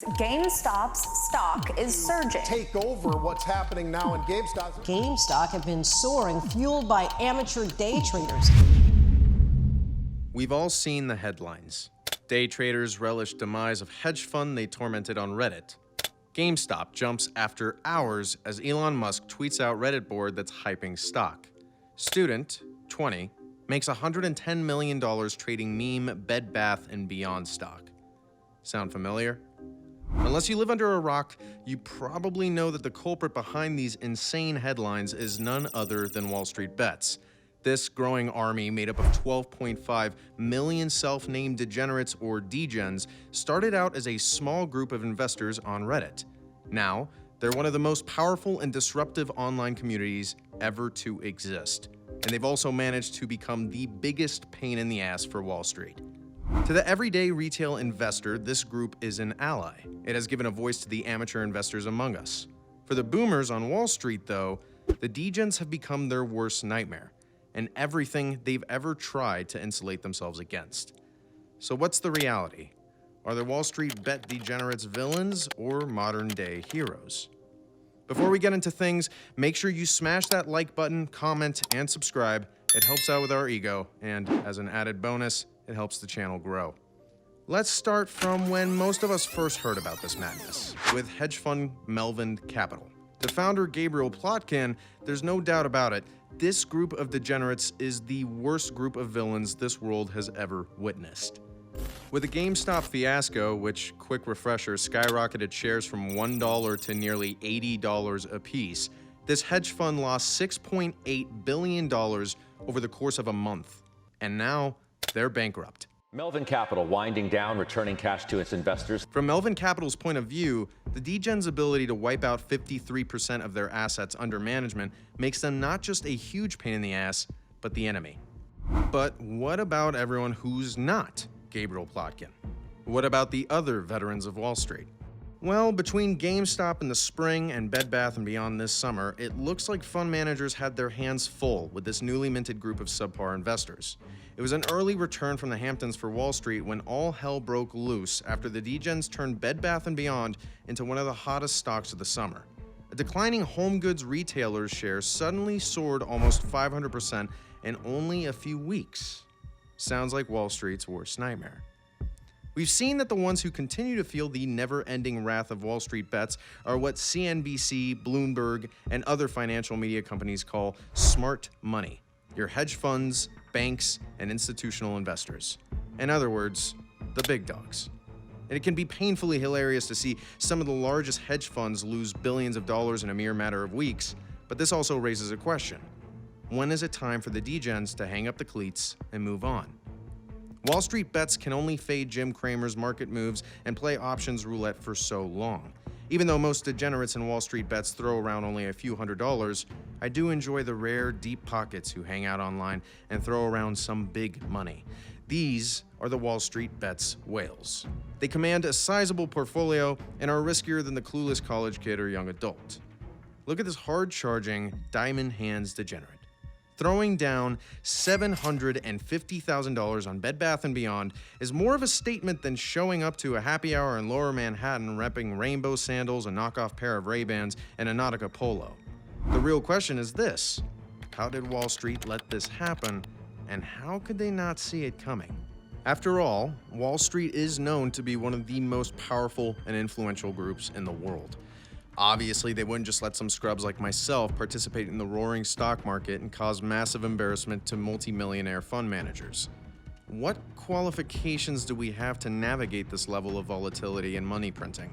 GameStop's stock is surging. Take over what's happening now in GameStop. GameStop have been soaring, fueled by amateur day traders. We've all seen the headlines. Day traders relish demise of hedge fund they tormented on Reddit. GameStop jumps after hours as Elon Musk tweets out Reddit board that's hyping stock. Student, 20, makes $110 million trading meme Bed Bath & Beyond stock. Sound familiar? Unless you live under a rock, you probably know that the culprit behind these insane headlines is none other than Wall Street Bets. This growing army, made up of 12.5 million self-named degenerates or degens, started out as a small group of investors on Reddit. Now, they're one of the most powerful and disruptive online communities ever to exist. And they've also managed to become the biggest pain in the ass for Wall Street. To the everyday retail investor, this group is an ally. It has given a voice to the amateur investors among us. For the boomers on Wall Street, though, the degens have become their worst nightmare, and everything they've ever tried to insulate themselves against. So what's the reality? Are the Wall Street bet degenerates villains or modern-day heroes? Before we get into things, make sure you smash that like button, comment, and subscribe. It helps out with our ego, and as an added bonus, it helps the channel grow. Let's start from when most of us first heard about this madness, with hedge fund Melvin Capital. To founder Gabriel Plotkin, there's no doubt about it, this group of degenerates is the worst group of villains this world has ever witnessed. With the GameStop fiasco, which, quick refresher, skyrocketed shares from $1 to nearly $80 apiece, this hedge fund lost $6.8 billion over the course of a month. And now, they're bankrupt. Melvin Capital winding down, returning cash to its investors. From Melvin Capital's point of view, the degens' ability to wipe out 53% of their assets under management makes them not just a huge pain in the ass, but the enemy. But what about everyone who's not Gabriel Plotkin? What about the other veterans of Wall Street? Well, between GameStop in the spring and Bed Bath & Beyond this summer, it looks like fund managers had their hands full with this newly minted group of subpar investors. It was an early return from the Hamptons for Wall Street when all hell broke loose after the degens turned Bed Bath & Beyond into one of the hottest stocks of the summer. A declining home goods retailer's share suddenly soared almost 500% in only a few weeks. Sounds like Wall Street's worst nightmare. We've seen that the ones who continue to feel the never-ending wrath of Wall Street bets are what CNBC, Bloomberg, and other financial media companies call smart money. Your hedge funds, banks, and institutional investors. In other words, the big dogs. And it can be painfully hilarious to see some of the largest hedge funds lose billions of dollars in a mere matter of weeks, but this also raises a question. When is it time for the degens to hang up the cleats and move on? Wall Street bets can only fade Jim Cramer's market moves and play options roulette for so long. Even though most degenerates in Wall Street bets throw around only a few $100s, I do enjoy the rare deep pockets who hang out online and throw around some big money. These are the Wall Street bets whales. They command a sizable portfolio and are riskier than the clueless college kid or young adult. Look at this hard-charging, diamond hands degenerate. Throwing down $750,000 on Bed Bath & Beyond is more of a statement than showing up to a happy hour in Lower Manhattan repping rainbow sandals, a knockoff pair of Ray-Bans, and a Nautica polo. The real question is this: how did Wall Street let this happen, and how could they not see it coming? After all, Wall Street is known to be one of the most powerful and influential groups in the world. Obviously, they wouldn't just let some scrubs like myself participate in the roaring stock market and cause massive embarrassment to multi-millionaire fund managers. What qualifications do we have to navigate this level of volatility and money printing?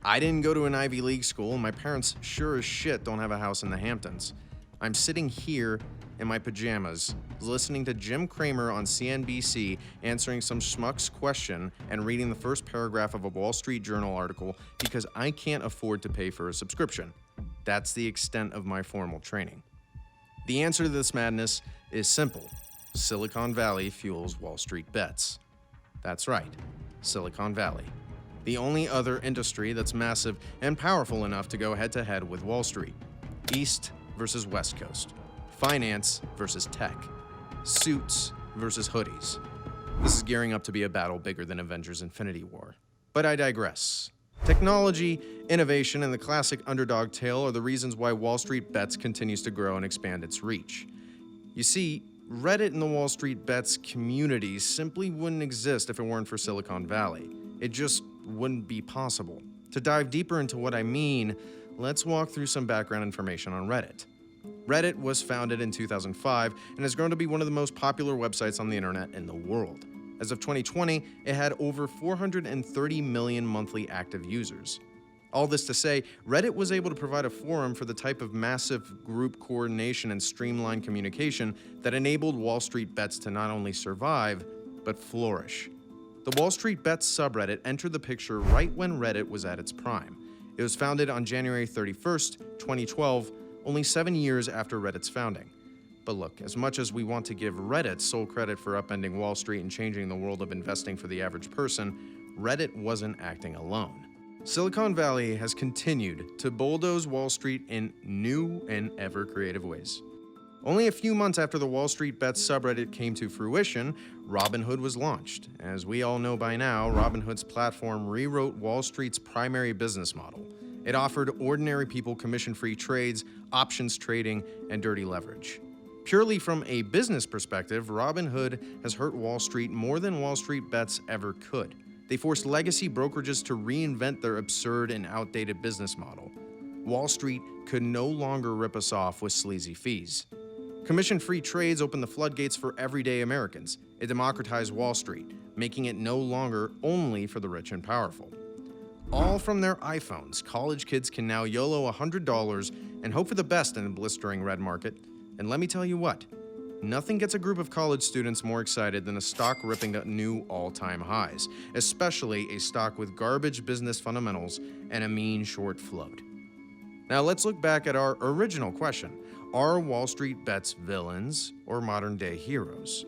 I didn't go to an Ivy League school, and my parents sure as shit don't have a house in the Hamptons. I'm sitting here in my pajamas, listening to Jim Cramer on CNBC answering some schmuck's question and reading the first paragraph of a Wall Street Journal article because I can't afford to pay for a subscription. That's the extent of my formal training. The answer to this madness is simple. Silicon Valley fuels Wall Street bets. That's right, Silicon Valley. The only other industry that's massive and powerful enough to go head-to-head with Wall Street. East versus West Coast. Finance versus tech. Suits versus hoodies. This is gearing up to be a battle bigger than Avengers Infinity War. But I digress. Technology, innovation, and the classic underdog tale are the reasons why Wall Street Bets continues to grow and expand its reach. You see, Reddit and the Wall Street Bets community simply wouldn't exist if it weren't for Silicon Valley. It just wouldn't be possible. To dive deeper into what I mean, let's walk through some background information on Reddit. Reddit was founded in 2005 and has grown to be one of the most popular websites on the internet in the world. As of 2020, it had over 430 million monthly active users. All this to say, Reddit was able to provide a forum for the type of massive group coordination and streamlined communication that enabled Wall Street Bets to not only survive, but flourish. The Wall Street Bets subreddit entered the picture right when Reddit was at its prime. It was founded on January 31st, 2012, only 7 years after Reddit's founding. But look, as much as we want to give Reddit sole credit for upending Wall Street and changing the world of investing for the average person, Reddit wasn't acting alone. Silicon Valley has continued to bulldoze Wall Street in new and ever creative ways. Only a few months after the Wall Street Bets subreddit came to fruition, Robinhood was launched. As we all know by now, Robinhood's platform rewrote Wall Street's primary business model. It offered ordinary people commission-free trades, options trading, and dirty leverage. Purely from a business perspective, Robinhood has hurt Wall Street more than Wall Street Bets ever could. They forced legacy brokerages to reinvent their absurd and outdated business model. Wall Street could no longer rip us off with sleazy fees. Commission-free trades opened the floodgates for everyday Americans. It democratized Wall Street, making it no longer only for the rich and powerful. All from their iPhones, college kids can now YOLO $100 and hope for the best in the blistering red market. And let me tell you what, nothing gets a group of college students more excited than a stock ripping to new all-time highs, especially a stock with garbage business fundamentals and a mean short float. Now let's look back at our original question. Are Wall Street Bets villains or modern-day heroes?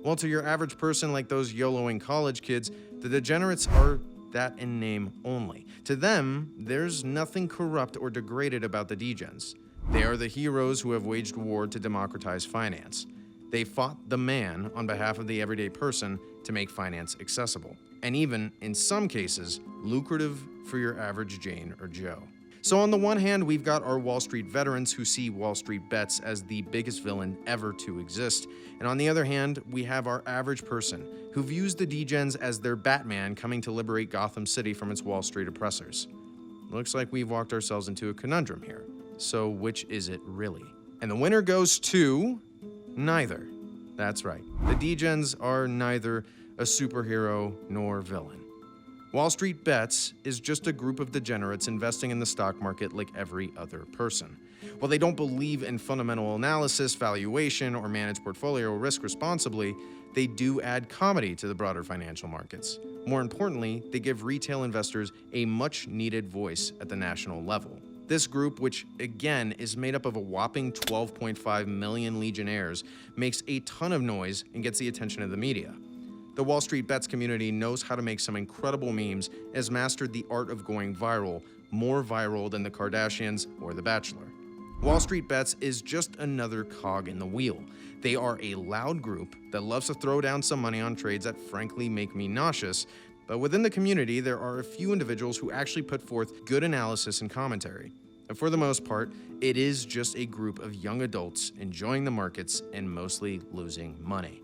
Well, to your average person like those YOLOing college kids, the degenerates are that in name only. To them, there's nothing corrupt or degraded about the degens. They are the heroes who have waged war to democratize finance. They fought the man on behalf of the everyday person to make finance accessible, and even, in some cases, lucrative for your average Jane or Joe. So on the one hand, we've got our Wall Street veterans who see Wall Street Bets as the biggest villain ever to exist. And on the other hand, we have our average person who views the degens as their Batman coming to liberate Gotham City from its Wall Street oppressors. Looks like we've walked ourselves into a conundrum here. So which is it really? And the winner goes to neither. That's right. The degens are neither a superhero nor villain. Wall Street Bets is just a group of degenerates investing in the stock market like every other person. While they don't believe in fundamental analysis, valuation, or manage portfolio risk responsibly, they do add comedy to the broader financial markets. More importantly, they give retail investors a much-needed voice at the national level. This group, which again is made up of a whopping 12.5 million legionnaires, makes a ton of noise and gets the attention of the media. The Wall Street Bets community knows how to make some incredible memes and has mastered the art of going viral, more viral than the Kardashians or The Bachelor. Wall Street Bets is just another cog in the wheel. They are a loud group that loves to throw down some money on trades that frankly make me nauseous, but within the community there are a few individuals who actually put forth good analysis and commentary. And for the most part, it is just a group of young adults enjoying the markets and mostly losing money.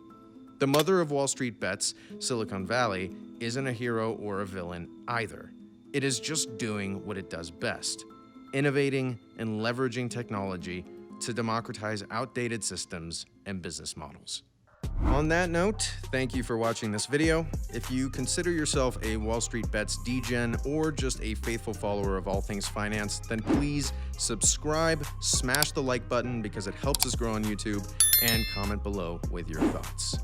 The mother of Wall Street Bets, Silicon Valley, isn't a hero or a villain either. It is just doing what it does best, innovating and leveraging technology to democratize outdated systems and business models. On that note, thank you for watching this video. If you consider yourself a Wall Street Bets degen or just a faithful follower of all things finance, then please subscribe, smash the like button because it helps us grow on YouTube, and comment below with your thoughts.